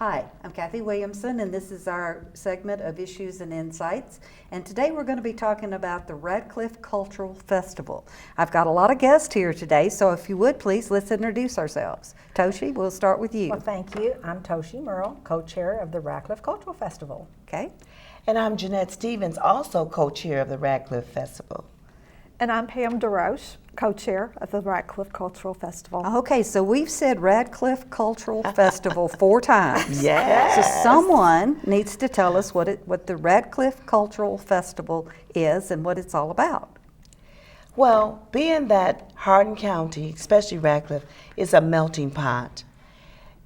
Hi, I'm Kathy Williamson, and this is our segment of Issues and Insights. And today we're going to be talking about the Radcliffe Cultural Festival. I've got a lot of guests here today, so if you would please, let's introduce ourselves. Toshi, we'll start with you. Well, thank you. I'm Toshi Merle, co-chair of the Radcliffe Cultural Festival. Okay. And I'm Jeanette Stevens, also co-chair of the Ratcliffe Festival. And I'm Pam DeRoche, co-chair of the Radcliffe Cultural Festival. Okay, so we've said Radcliffe Cultural Festival 4 times. Yes. So someone needs to tell us what the Radcliffe Cultural Festival is and what it's all about. Well, being that Hardin County, especially Ratcliffe, is a melting pot.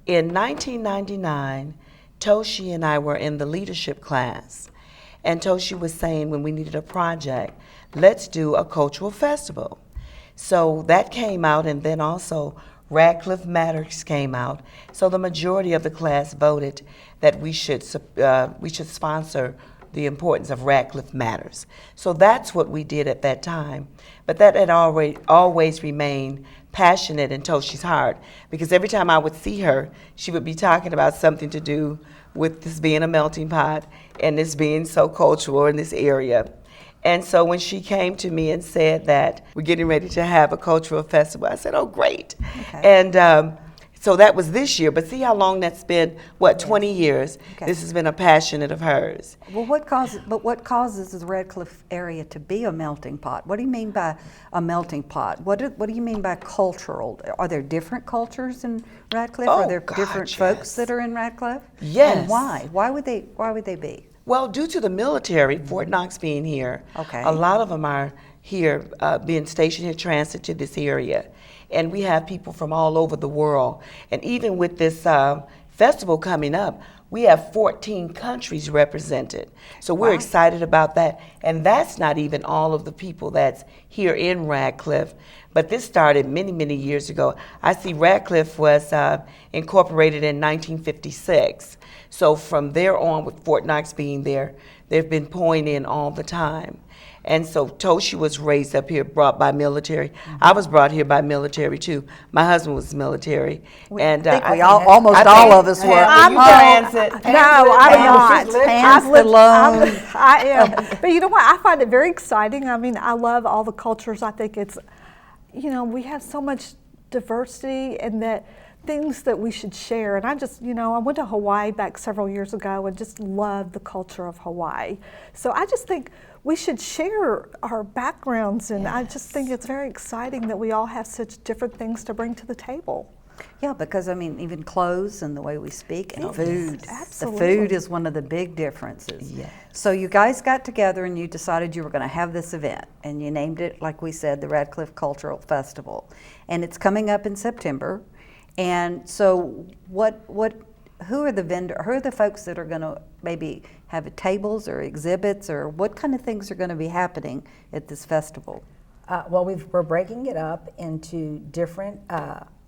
In 1999, Toshi and I were in the leadership class, and Toshi was saying when we needed a project, let's do a cultural festival. So that came out, and then also Ratcliffe Matters came out. So the majority of the class voted that we should sponsor the importance of Ratcliffe Matters. So that's what we did at that time. But that had always remained passionate in Toshi's heart, because every time I would see her, she would be talking about something to do with this being a melting pot and this being so cultural in this area. And so when she came to me and said that we're getting ready to have a cultural festival, I said, oh, great. Okay. And so that was this year, but see how long that's been, 20 years. Okay. This has been a passionate of hers. Well, what causes the Radcliffe area to be a melting pot? What do you mean by a melting pot? What do you mean by cultural? Are there different cultures in Radcliffe? Are there different folks that are in Radcliffe? Yes. And why? Why would they be? Well, due to the military, Fort Knox being here, a lot of them are here, being stationed here, transit to this area. And we have people from all over the world. And even with this festival coming up, we have 14 countries represented. So we're excited about that. And that's not even all of the people that's here in Radcliffe. But this started many, many years ago. I see Radcliffe was incorporated in 1956. So from there on, with Fort Knox being there, they've been pouring in all the time. And so Toshi was raised up here, brought by military. Mm-hmm. I was brought here by military too. My husband was military. I think almost all of us were. I'm transit. No, I'm not. I am. But you know what? I find it very exciting. I mean, I love all the cultures. I think it's, we have so much diversity and that things that we should share. And I just, I went to Hawaii back several years ago and just loved the culture of Hawaii. So I just think we should share our backgrounds, and I just think it's very exciting that we all have such different things to bring to the table. Yeah, because even clothes and the way we speak and food. Absolutely. The food is one of the big differences. Yes. So you guys got together and you decided you were going to have this event, and you named it, like we said, the Radcliffe Cultural Festival. And it's coming up in September. And so who are the folks that are going to maybe have tables or exhibits, or what kind of things are going to be happening at this festival? We're breaking it up into different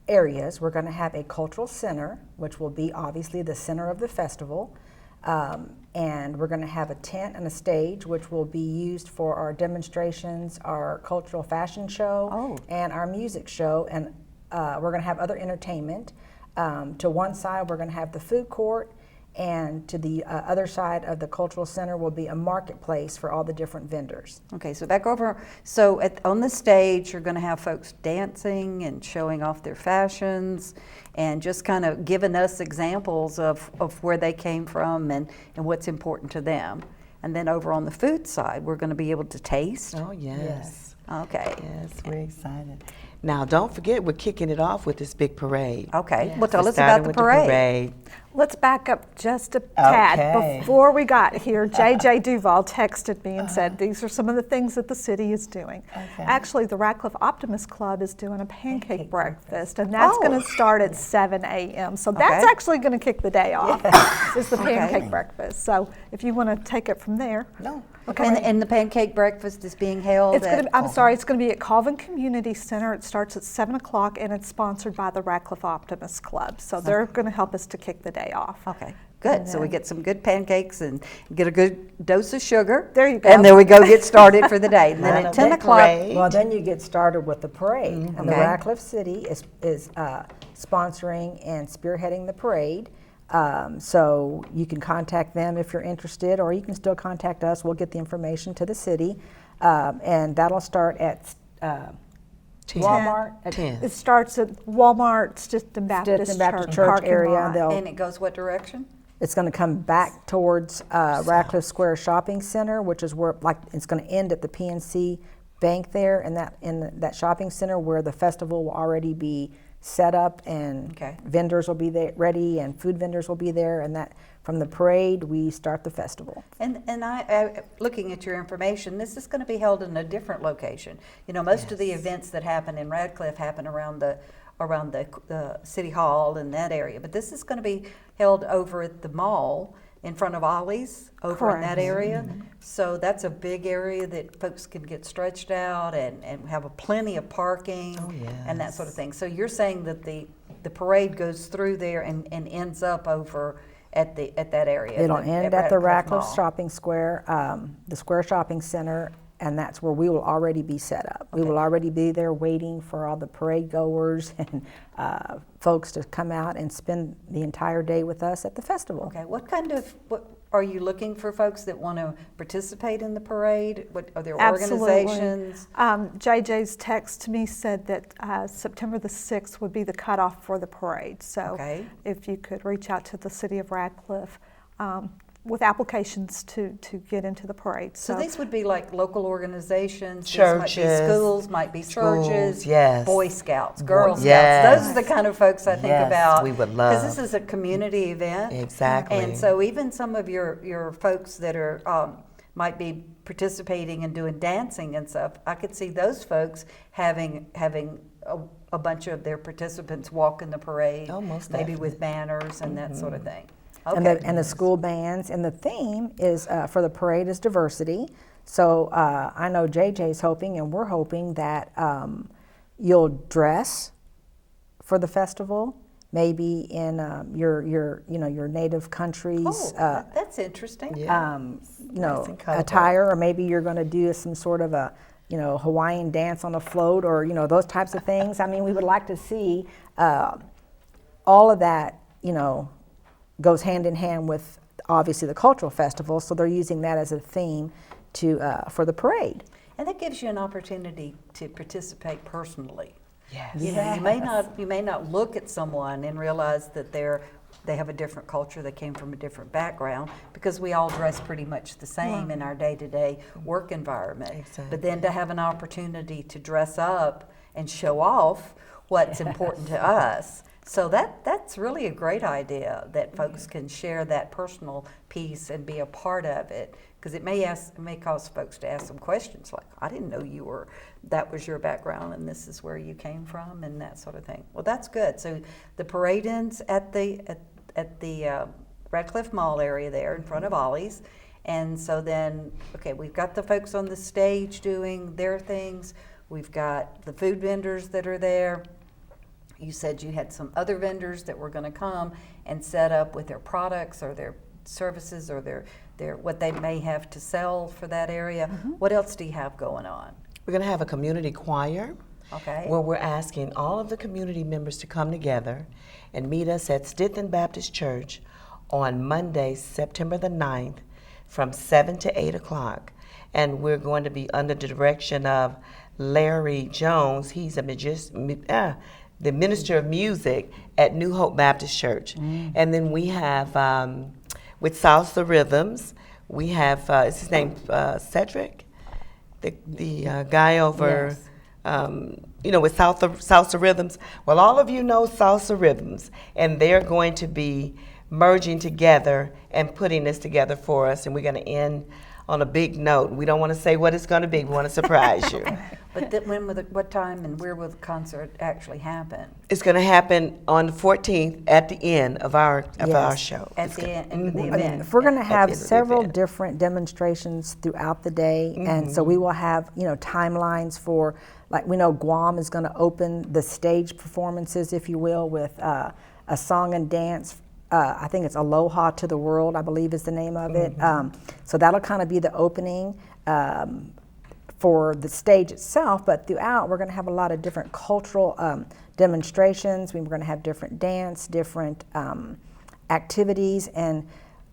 areas. We're going to have a cultural center, which will be obviously the center of the festival. And we're going to have a tent and a stage, which will be used for our demonstrations, our cultural fashion show, and our music show. And we're going to have other entertainment. To one side, we're going to have the food court, and to the other side of the cultural center will be a marketplace for all the different vendors. Okay, so back over. So on the stage, you're going to have folks dancing and showing off their fashions and just kind of giving us examples of where they came from and what's important to them. And then over on the food side, we're going to be able to taste. Oh, yes. Okay. Yes, we're excited. Now, don't forget, we're kicking it off with this big parade. Okay. Well, tell us about the parade. Let's back up just a tad. Before we got here, J.J. Duval texted me and said, these are some of the things that the city is doing. Okay. Actually, the Ratcliffe Optimist Club is doing a pancake breakfast, and that's going to start at 7 a.m. So that's actually going to kick the day off. It's the pancake breakfast. So if you want to take it from there. No. Okay. And the pancake breakfast is being held it's going to be at Colvin Community Center. It starts at 7 o'clock, and it's sponsored by the Ratcliffe Optimist Club. So they're going to help us to kick the day off. Okay, good. So we get some good pancakes and get a good dose of sugar. There you go. And then we go get started for the day. And then at 10 o'clock. Well, then you get started with the parade. Mm-hmm. And the Ratcliffe City is sponsoring and spearheading the parade. So you can contact them if you're interested, or you can still contact us. We'll get the information to the city. And that'll start at 10. Walmart. At 10. It starts at Walmart, Stifton Baptist, Baptist Church, Church parking area. lot. They'll- And it goes what direction? It's going to come back towards Radcliffe Square Shopping Center, which is where, like, it's going to end at the PNC Bank there, and in that shopping center where the festival will already be set up, and Okay. vendors will be there ready, and food vendors will be there, and that from the parade we start the festival. And I looking at your information, this is going to be held in a different location. You know, most of the events that happen in Radcliffe happen around the city hall and that area, but this is going to be held over at the mall in front of Ollie's over in that Correct. area. So that's a big area that folks can get stretched out and have plenty of parking and that sort of thing. So you're saying that the parade goes through there and ends up over at that area. It'll end at the Ratcliffe Mall. Shopping Square, the Square Shopping Center, and that's where we will already be set up. We Okay. will already be there waiting for all the parade goers and folks to come out and spend the entire day with us at the festival. Okay, what are you looking for folks that want to participate in the parade? What are there Absolutely. organizations? JJ's text to me said that September the 6th would be the cutoff for the parade. So Okay. if you could reach out to the city of Radcliffe with applications to get into the parade. So these would be like local organizations, these might be Churches. schools, might be Schools, churches, yes. Boy Scouts, Girl Scouts. Yes. Those are the kind of folks I think Yes, about. we would Because love. this is a community event. Exactly. And so even some of your folks that are might be participating and doing dancing and stuff, I could see those folks having a bunch of their participants walk in the parade, Oh, most maybe definitely. with banners and that sort of thing. And the school bands, and the theme is for the parade is diversity. So I know JJ's hoping, and we're hoping that you'll dress for the festival, maybe in your native countries. That's interesting. Yeah. Nice and colorful. Attire, or maybe you're going to do some sort of a Hawaiian dance on a float, or those types of things. I mean, we would like to see all of that. Goes hand in hand with obviously the cultural festival, so they're using that as a theme for the parade. And that gives you an opportunity to participate personally. Yes. You know, you may not look at someone and realize that they have a different culture, they came from a different background, because we all dress pretty much the same in our day-to-day work environment. Exactly. But then to have an opportunity to dress up and show off what's important to us. So that's really a great idea, that folks can share that personal piece and be a part of it, because it may cause folks to ask some questions like, I didn't know that was your background and this is where you came from, and that sort of thing. Well, that's good. So the parade ends at the Radcliffe Mall area there in front of Ollie's, and so then we've got the folks on the stage doing their things. We've got the food vendors that are there. You said you had some other vendors that were going to come and set up with their products or their services or their what they may have to sell for that area. What else do you have going on? We're going to have a community choir. Okay. Where we're asking all of the community members to come together and meet us at Stifton Baptist Church on Monday, September the 9th, from 7 to 8 o'clock. And we're going to be under the direction of Larry Jones. He's the minister of music at New Hope Baptist Church. And then we have, with Salsa Rhythms, we have, is his name Cedric? The guy over, with Salsa Rhythms. Well, all of you know Salsa Rhythms, and they're going to be merging together and putting this together for us, and we're going to end on a big note. We don't want to say what it's going to be. We want to surprise you. But what time and where will the concert actually happen? It's going to happen on the 14th at the end of our Yes. show. At the end of the Mhm. event. If we're going to At the have end of the several event. different demonstrations throughout the day, and so we will have timelines for, like, we know Guam is going to open the stage performances, if you will, with a song and dance. I think it's Aloha to the World, I believe is the name of it. So that'll kind of be the opening for the stage itself, but throughout we're going to have a lot of different cultural demonstrations. We're going to have different dance, different activities, and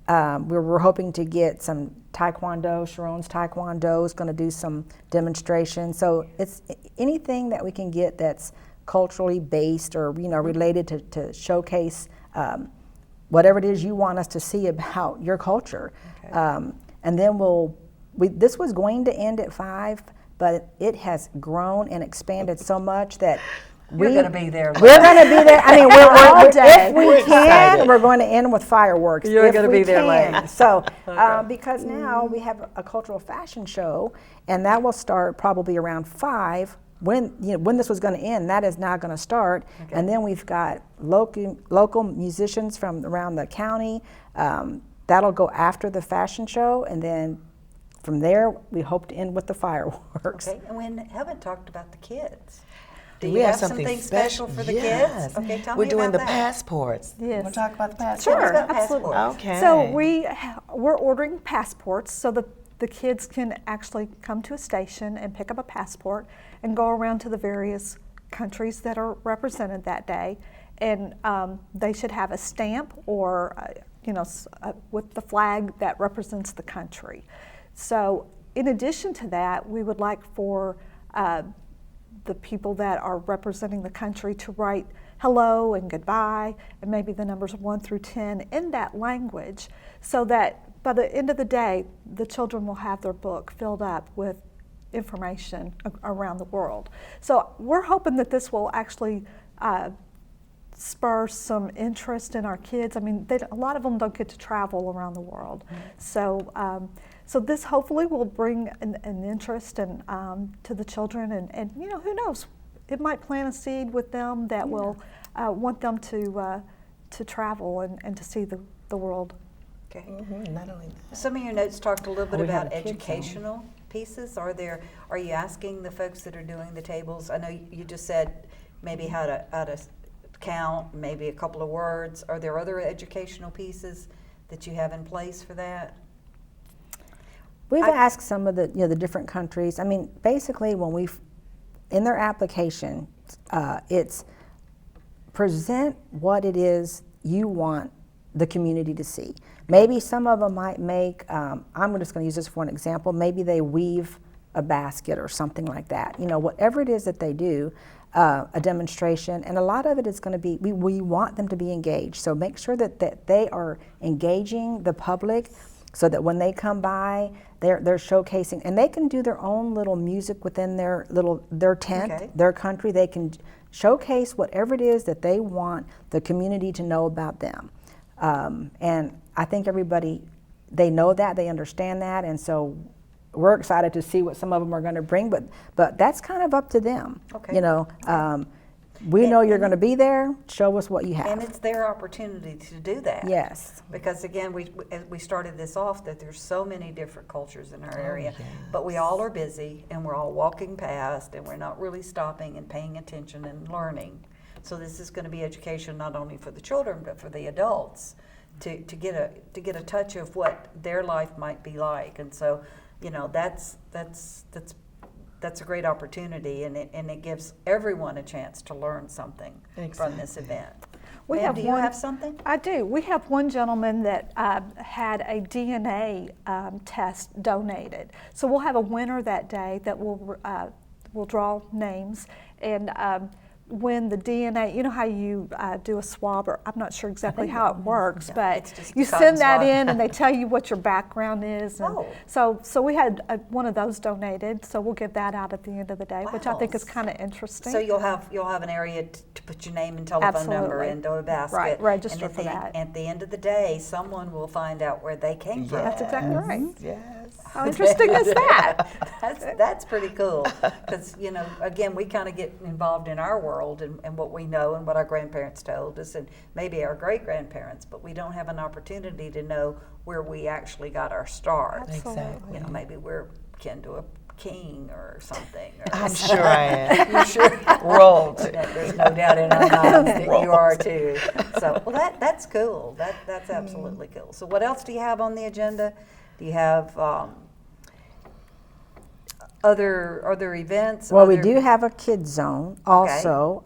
we're hoping to get some Taekwondo. Sharon's Taekwondo is going to do some demonstrations. So it's anything that we can get that's culturally based or related to showcase whatever it is you want us to see about your culture. Okay. And then this was going to end at 5, but it has grown and expanded so much that we're going to be there. We're going to be there. I mean, all day. If we can, we're going to end with fireworks. You're going to be there late. So, because now we have a cultural fashion show, and that will start probably around 5. When this was going to end, that is now going to start. Okay. And then we've got local musicians from around the county. That'll go after the fashion show, and then from there we hope to end with the fireworks. Okay, and we haven't talked about the kids. Do we you have have something special for the kids? Okay, tell We're me doing about the that. passports. Yes. We'll talk about the passports. Sure, absolutely. Okay. So we're ordering passports so that the kids can actually come to a station and pick up a passport and go around to the various countries that are represented that day, and they should have a stamp or with the flag that represents the country. So in addition to that, we would like for the people that are representing the country to write hello and goodbye and maybe the numbers 1 through 10 in that language, so that by the end of the day the children will have their book filled up with information around the world. So we're hoping that this will actually spur some interest in our kids. I mean, a lot of them don't get to travel around the world. Mm-hmm. So this hopefully will bring an interest to the children, and who knows, it might plant a seed with them that will want them to travel and to see the world. Okay. Mm-hmm. Not only that. Some of your notes talked a little bit about educational pieces. Are you asking the folks that are doing the tables? I know you just said maybe how to count, maybe a couple of words. Are there other educational pieces that you have in place for that? We've asked some of the the different countries. I mean, basically, when in their application, it's present what it is you want the community to see. Maybe some of them might make. I'm just going to use this for an example. Maybe they weave a basket or something like that. Whatever it is that they do, a demonstration, and a lot of it is going to be. We want them to be engaged. So make sure that they are engaging the public, so that when they come by, they're showcasing, and they can do their own little music within their tent, their country. They can showcase whatever it is that they want the community to know about them. And I think everybody, they know that, they understand that, and so we're excited to see what some of them are going to bring, but that's kind of up to them. Okay. We know you're going to be there. Show us what you have. And it's their opportunity to do that. Yes. Because again, we started this off that there's so many different cultures in our area, but we all are busy and we're all walking past and we're not really stopping and paying attention and learning. So this is going to be education not only for the children but for the adults to get a touch of what their life might be like. And so, that's a great opportunity, and it gives everyone a chance to learn something from this event. Do you have something? I do. We have one gentleman that had a DNA test donated. So we'll have a winner that day that will draw names, and when the DNA, how you do a swab, or I'm not sure exactly how it works, but you send that in and they tell you what your background is. And so we had one of those donated, so we'll give that out at the end of the day, which I think is kind of interesting. So you'll have an area to put your name and telephone number into a basket. Right, register for that. At the end of the day, someone will find out where they came from. That's exactly right. Yes. How interesting is that? That's pretty cool, because again, we kind of get involved in our world and what we know and what our grandparents told us and maybe our great-grandparents, but we don't have an opportunity to know where we actually got our start. Exactly. Maybe we're kin to a king or something. I'm sure I am. You're sure? Rolled. There's no doubt in our minds that you are too. So, that's cool. That's absolutely cool. So what else do you have on the agenda? Do you have other events? Well, we do have a kids zone also.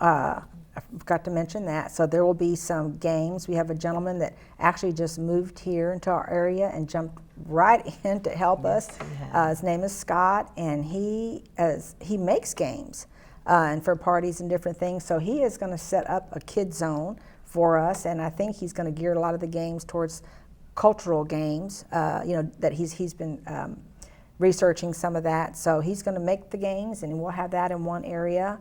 forgot to mention that. So there will be some games. We have a gentleman that actually just moved here into our area and jumped right in to help us. His name is Scott, and he makes games and for parties and different things. So he is going to set up a kid zone for us, and I think he's going to gear a lot of the games towards cultural games. That he's been researching some of that. So he's going to make the games, and we'll have that in one area.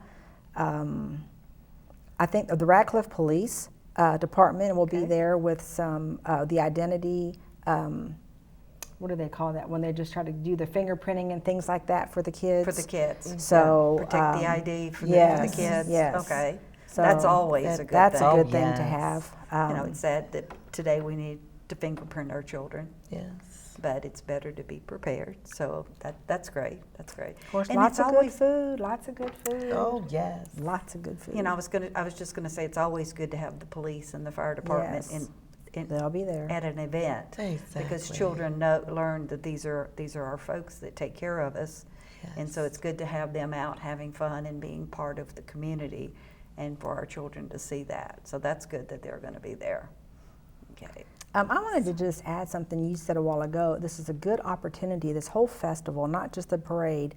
I think the Radcliffe Police Department will be there with some the identity. What do they call that when they just try to do the fingerprinting and things like that for the kids? For the kids. So protect the ID for yes, the kids. Yes. Okay. So that's always a good that's thing. a good thing to have. It's sad that today we need to fingerprint our children. Yes. But it's better to be prepared. So that's great. That's great. Of course, and lots it's of always, good food. Lots of good food. Oh, yes. Lots of good food. I was just gonna say it's always good to have the police and the fire department Yes. in They'll be there. at an event Exactly. because children learn that these are our folks that take care of us, and so it's good to have them out having fun and being part of the community, and for our children to see that. So that's good that they're going to be there. Okay. I wanted to just add something you said a while ago. This is a good opportunity, this whole festival, not just the parade,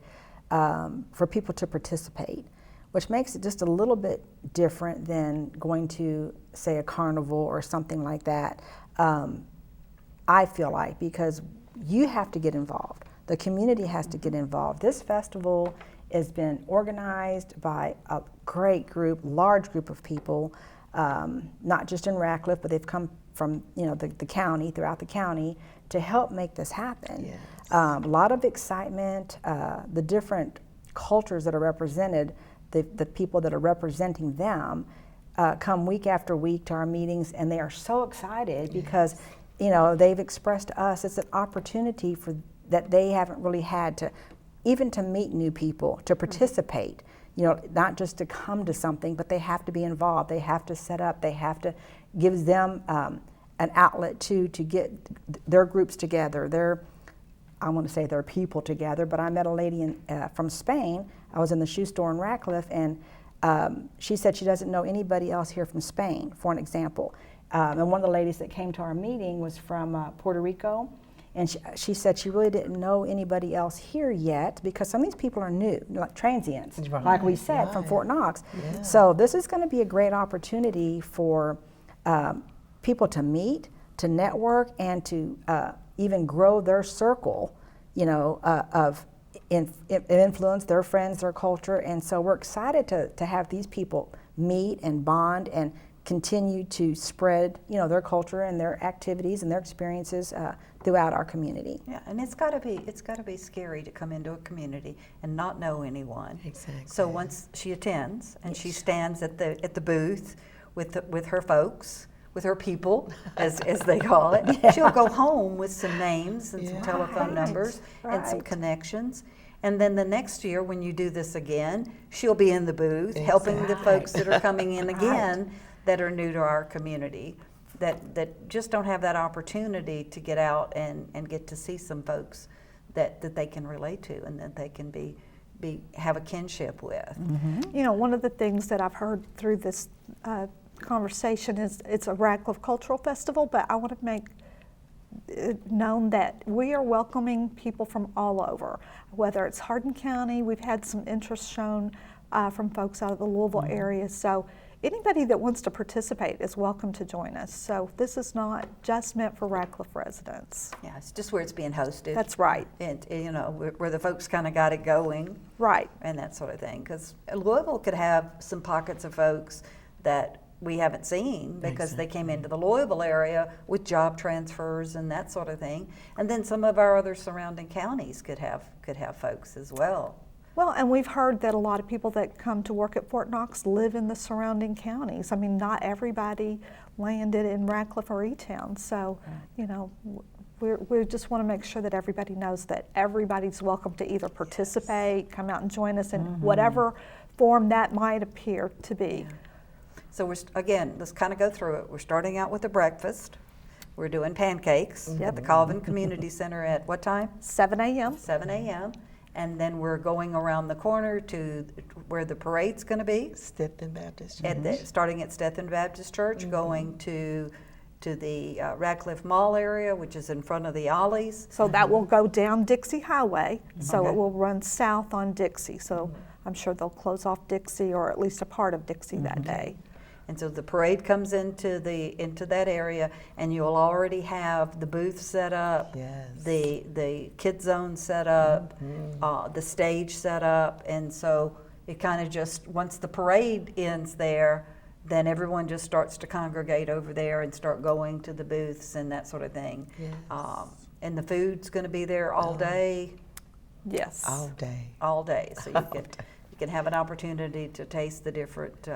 for people to participate, which makes it just a little bit different than going to, say, a carnival or something like that. I feel like, because you have to get involved. The community has to get involved. This festival has been organized by a great group, large group of people, not just in Ratcliffe, but they've come from the county, throughout the county, to help make this happen. Yes. A lot of excitement, the different cultures that are represented, the people that are representing them come week after week to our meetings, and they are so excited because they've expressed to us it's an opportunity for that they haven't really had to, even to meet new people, to participate. Not just to come to something, but they have to be involved. They have to set up. They have to give them an outlet to get their groups together. I want to say their people together. But I met a lady from Spain. I was in the shoe store in Ratcliffe, and she said she doesn't know anybody else here from Spain, for an example. And one of the ladies that came to our meeting was from Puerto Rico. And she said she really didn't know anybody else here yet because some of these people are new, like transients, like we said, from Fort Knox. Yeah. So this is going to be a great opportunity for people to meet, to network, and to even grow their circle, of influence, their friends, their culture. And so we're excited to have these people meet and bond and continue to spread, their culture and their activities and their experiences throughout our community. Yeah, and it's got to be scary to come into a community and not know anyone. Exactly. So once she attends and she stands at the booth with her folks, with her people, as they call it, she'll go home with some names and some telephone numbers and some connections. And then the next year, when you do this again, she'll be in the booth helping the folks that are coming in again that are new to our community, that just don't have that opportunity to get out and get to see some folks that they can relate to and that they can have a kinship with. Mm-hmm. One of the things that I've heard through this conversation is it's a Radcliffe Cultural Festival, but I want to make it known that we are welcoming people from all over, whether it's Hardin County. We've had some interest shown from folks out of the Louisville area. So anybody that wants to participate is welcome to join us. So this is not just meant for Radcliffe residents. Yeah, it's just where it's being hosted. That's right. And where the folks kind of got it going. Right. And that sort of thing. Because Louisville could have some pockets of folks that we haven't seen because they came into the Louisville area with job transfers and that sort of thing. And then some of our other surrounding counties could have folks as well. Well, and we've heard that a lot of people that come to work at Fort Knox live in the surrounding counties. I mean, not everybody landed in Ratcliffe ReTowns. So, we just want to make sure that everybody knows that everybody's welcome to either participate, come out and join us in whatever form that might appear to be. Yeah. So let's kind of go through it. We're starting out with a breakfast. We're doing pancakes at the Calvin Community Center at what time? 7 a.m. 7 a.m. and then we're going around the corner to where the parade's going to be. Stetson Baptist Church. Starting at Stetson Baptist Church, going to the Radcliffe Mall area, which is in front of the Ollies. So that will go down Dixie Highway, so it will run south on Dixie. So I'm sure they'll close off Dixie, or at least a part of Dixie that day. And so the parade comes into that area, and you'll already have the booth set up, the kid zone set up, the stage set up, and so it kind of just, once the parade ends there, then everyone just starts to congregate over there and start going to the booths and that sort of thing. Yes. And the food's going to be there all day. Yes. All day. All day, so you can have an opportunity to taste the different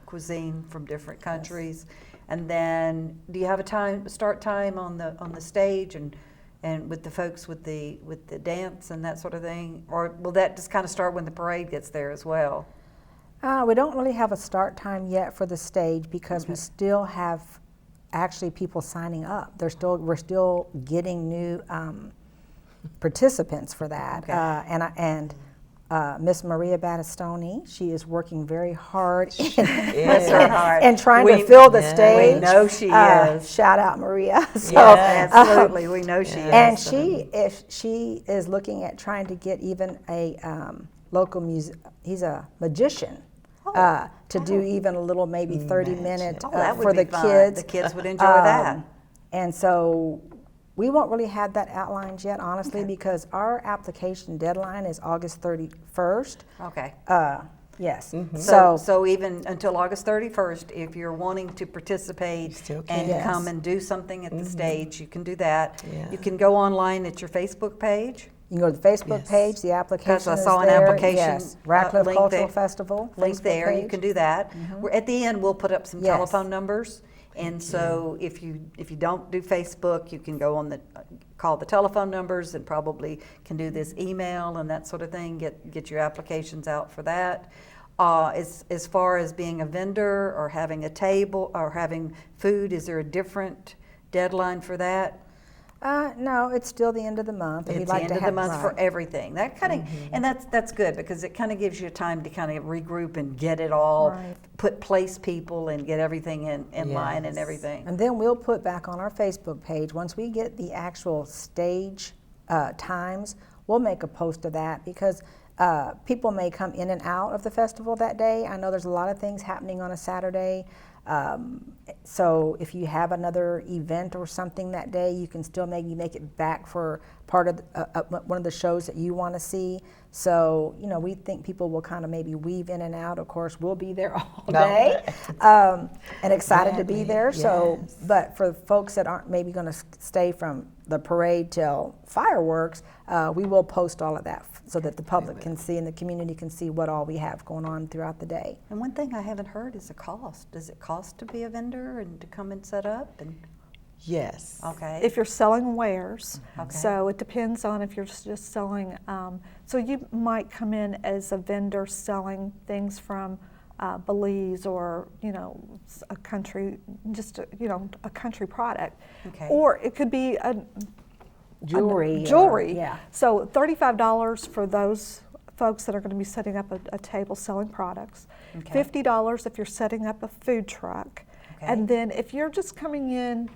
cuisine from different countries. And then, do you have a start time on the stage and with the folks with the dance and that sort of thing, or will that just kind of start when the parade gets there as well? We don't really have a start time yet for the stage because we still have actually people signing up. We're still getting new participants for that. And Miss Maria Battistoni, she is working very hard and trying to fill the stage. We know she is. Shout out Maria. So, absolutely, we know she is. And she is looking at trying to get even a local he's a magician. To do even a little, maybe 30-minute for the kids. The kids would enjoy that. And so we won't really have that outlined yet, honestly, because our application deadline is August 31st. Okay. Yes. So even until August 31st, if you're wanting to participate and come and do something at the stage, you can do that. Yeah. You can go online at your Facebook page. You can go to the Facebook page, the application is there. Because I saw an application Radcliffe link Cultural there. Festival. Link Facebook there, page. you can do that. At the end, we'll put up some telephone numbers. And so if you don't do Facebook, you can go on call the telephone numbers, and probably can do this email and that sort of thing, get your applications out for that. As far as being a vendor or having a table or having food, is there a different deadline for that? No, it's still the end of the month. It's the end of the month for everything. That kind of, and that's good because it kind of gives you time to kind of regroup and get it all, place people and get everything in line and everything. And then we'll put back on our Facebook page, once we get the actual stage times, we'll make a post of that because people may come in and out of the festival that day. I know there's a lot of things happening on a Saturday. So if you have another event or something that day, you can still maybe make it back for part of one of the shows that you want to see. So, we think people will kind of maybe weave in and out. Of course, we'll be there all day and excited to be there. So, but for folks that aren't maybe going to stay from the parade till fireworks, we will post all of that so that the public can see and the community can see what all we have going on throughout the day. And one thing I haven't heard is the cost. Does it cost to be a vendor and to come and set up? Yes. Okay. If you're selling wares, so it depends on if you're just selling. So you might come in as a vendor selling things from Belize or a country, just a country product, or it could be a jewelry. So $35 for those folks that are going to be setting up a table selling products. $50 if you're setting up a food truck, and then if you're just coming in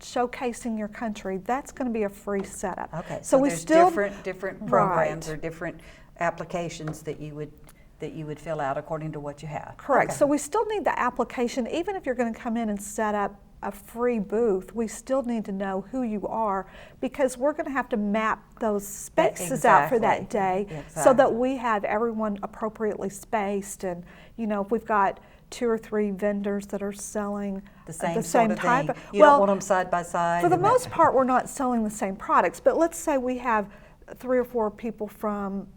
showcasing your country, that's going to be a free setup. Okay. So we still different programs or different applications that you would fill out according to what you have. Correct. So we still need the application, even if you're going to come in and set up a free booth, we still need to know who you are because we're going to have to map those spaces out for that day so that we have everyone appropriately spaced. And if we've got 2 or 3 vendors that are selling the same sort of type thing. You don't want them side by side. For the most part, we're not selling the same products, but let's say we have 3 or 4 people from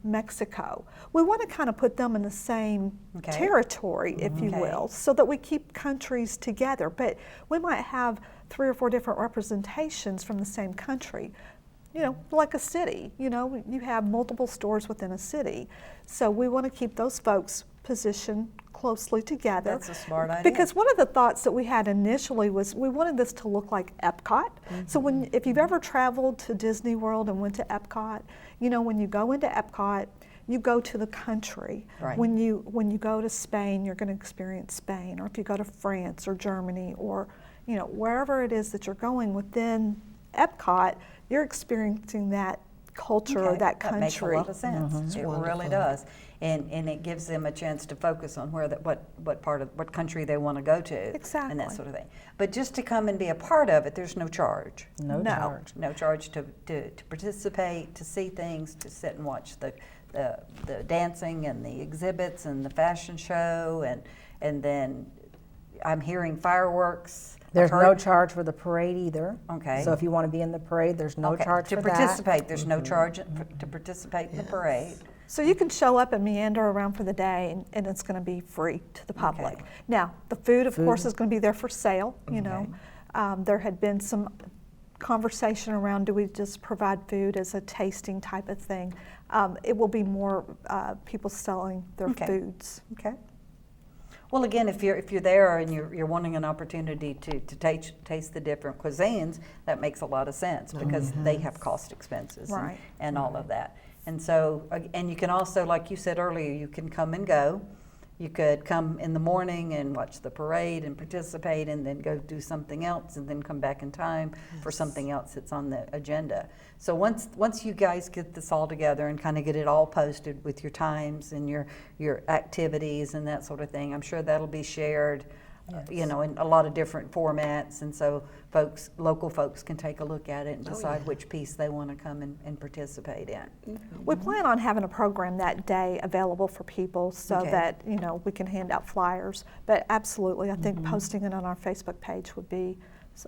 Mexico. We want to kind of put them in the same territory, if you will, so that we keep countries together. But we might have 3 or 4 different representations from the same country. Like a city, you have multiple stores within a city. So we want to keep those folks positioned closely together. That's a smart idea. Because one of the thoughts that we had initially was we wanted this to look like Epcot. So if you've ever traveled to Disney World and went to Epcot, you know, when you go into Epcot, you go to the country. Right. When you go to Spain, you're going to experience Spain. Or if you go to France or Germany or, you know, wherever it is that you're going within Epcot, you're experiencing that culture or that country. That makes a lot of sense. It really does. And it gives them a chance to focus on where what country they want to go to. Exactly. And that sort of thing. But just to come and be a part of it, there's no charge. No charge. No charge to participate, to see things, to sit and watch the dancing and the exhibits and the fashion show, and then I'm hearing fireworks. There's no charge for the parade either. Okay. So if you want to be in the parade, there's no charge for that. To participate, there's no charge to participate in the parade. So you can show up and meander around for the day, and it's going to be free to the public. Okay. Now, the food, of course, is going to be there for sale. You know, there had been some conversation around, do we just provide food as a tasting type of thing? It will be more people selling their foods. Okay. Well, again, if you're there and you're wanting an opportunity to taste the different cuisines, that makes a lot of sense because they have cost expenses and all of that. And so, and you can also, like you said earlier, you can come and go. You could come in the morning and watch the parade and participate and then go do something else and then come back in time for something else that's on the agenda. So once you guys get this all together and kind of get it all posted with your times and your activities and that sort of thing, I'm sure that'll be shared, you know, in a lot of different formats. And so local folks can take a look at it and decide which piece they want to come and participate in. We plan on having a program that day available for people so that, you know, we can hand out flyers. But absolutely, I think posting it on our Facebook page would be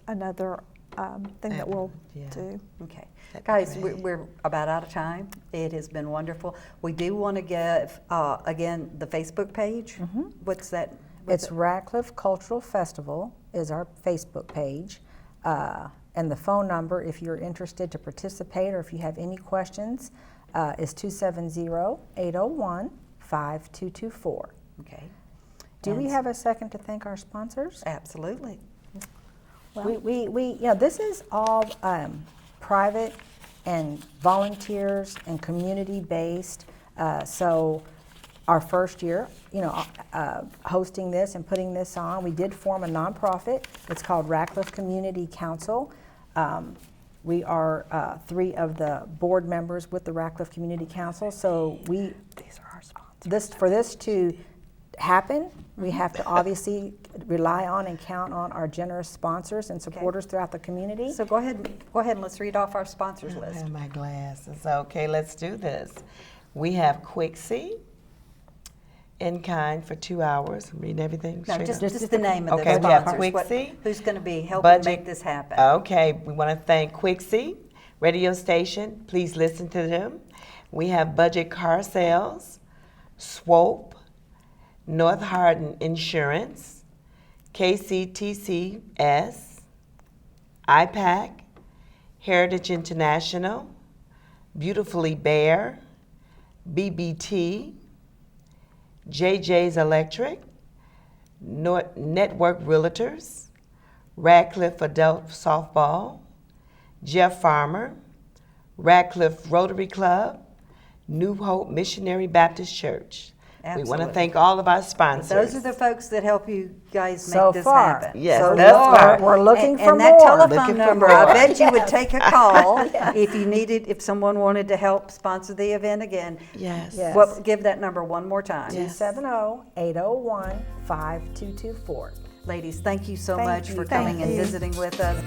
another thing that we'll do. Okay. Guys, we're about out of time. It has been wonderful. We do want to give, again, the Facebook page. What's that? It's Ratcliffe Cultural Festival is our Facebook page. And the phone number, if you're interested to participate or if you have any questions, is 270-801-5224. Okay. Do we have a second to thank our sponsors? Absolutely. Well, we you know, this is all private and volunteers and community based. So our first year, you know, hosting this and putting this on, we did form a nonprofit. It's called Ratcliffe Community Council. We are 3 of the board members with the Ratcliffe Community Council. So these are our sponsors. For this to happen, we have to obviously rely on and count on our generous sponsors and supporters throughout the community. So go ahead and let's read off our sponsors list. I have my glasses. Okay, let's do this. We have Quixie, in kind for 2 hours. I'm reading everything. No, straight just up. the name of the Okay, we have sponsors. Quixie. Who's going to be helping Budget. make this happen? Okay, we want to thank Quixie radio station. Please listen to them. We have Budget Car Sales, Swope, North Hardin Insurance, KCTCS, IPAC, Heritage International, Beautifully Bear, BBT, JJ's Electric, Network Realtors, Radcliffe Adult Softball, Jeff Farmer, Radcliffe Rotary Club, New Hope Missionary Baptist Church. We want to Absolutely. thank all of our sponsors. Those are the folks that help you guys make So this far. happen. Yes, so thus far. far. We're looking for and that more. telephone Looking for number, more. I bet you would take a call if someone wanted to help sponsor the event again. Yes. Yes. Give that number one more time. Yes. 270-801-5224. Ladies, thank you so Thank much you. for Thank coming and you. visiting with us.